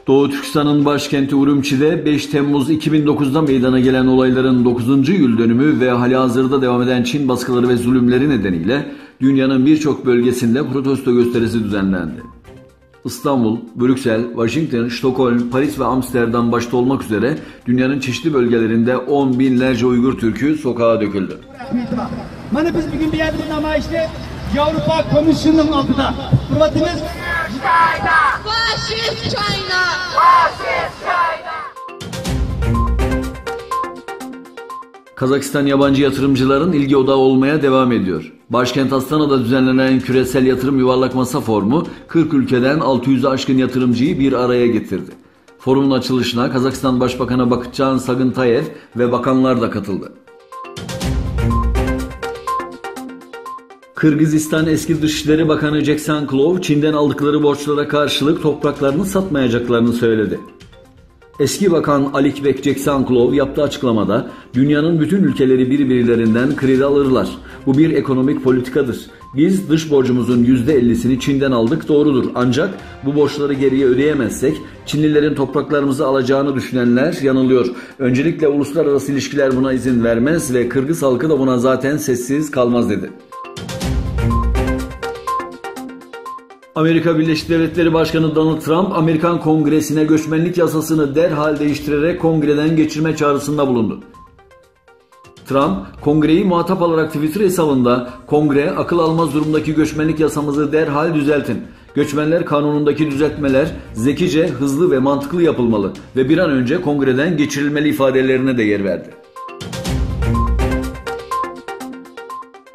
Doğu Türkistan'ın başkenti Urumçi'de 5 Temmuz 2009'da meydana gelen olayların 9. yıl dönümü ve halihazırda devam eden Çin baskıları ve zulümleri nedeniyle dünyanın birçok bölgesinde protesto gösterisi düzenlendi. İstanbul, Brüksel, Washington, Stockholm, Paris ve Amsterdam başta olmak üzere dünyanın çeşitli bölgelerinde 10 binlerce Uygur Türk'ü sokağa döküldü. Mana biz bugün bir yerde namayişte Avrupa Komisyonu'nun altında hürmetimiz China! Fascist China! Fascist China! Kazakistan yabancı yatırımcıların ilgi odağı olmaya devam ediyor. Başkent Astana'da düzenlenen küresel yatırım yuvarlak masa forumu 40 ülkeden 600'ü aşkın yatırımcıyı bir araya getirdi. Forumun açılışına Kazakistan Başbakanı Bakıtcan Sagıntayev ve bakanlar da katıldı. Kırgızistan eski Dışişleri Bakanı Jeksanklov, Çin'den aldıkları borçlara karşılık topraklarını satmayacaklarını söyledi. Eski Bakan Alikbek Jeksanklov yaptığı açıklamada dünyanın bütün ülkeleri birbirlerinden kredi alırlar. Bu bir ekonomik politikadır. Biz dış borcumuzun %50'sini Çin'den aldık, doğrudur. Ancak bu borçları geriye ödeyemezsek Çinlilerin topraklarımızı alacağını düşünenler yanılıyor. Öncelikle uluslararası ilişkiler buna izin vermez ve Kırgız halkı da buna zaten sessiz kalmaz dedi. Amerika Birleşik Devletleri Başkanı Donald Trump, Amerikan Kongresi'ne göçmenlik yasasını derhal değiştirerek kongreden geçirme çağrısında bulundu. Trump, kongreyi muhatap alarak Twitter hesabında, "Kongre, akıl almaz durumdaki göçmenlik yasamızı derhal düzeltin. Göçmenler kanunundaki düzeltmeler zekice, hızlı ve mantıklı yapılmalı ve bir an önce kongreden geçirilmeli" ifadelerine de yer verdi.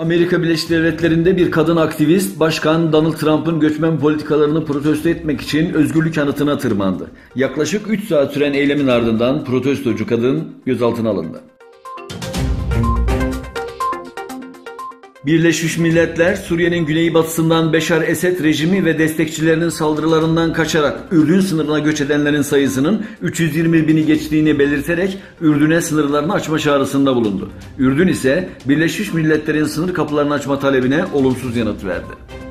Amerika Birleşik Devletleri'nde bir kadın aktivist, Başkan Donald Trump'ın göçmen politikalarını protesto etmek için özgürlük anıtına tırmandı. Yaklaşık 3 saat süren eylemin ardından protestocu kadın gözaltına alındı. Birleşmiş Milletler, Suriye'nin güneybatısından Beşar Esed rejimi ve destekçilerinin saldırılarından kaçarak Ürdün sınırına göç edenlerin sayısının 320 bini geçtiğini belirterek Ürdün'e sınırlarını açma çağrısında bulundu. Ürdün ise Birleşmiş Milletler'in sınır kapılarını açma talebine olumsuz yanıt verdi.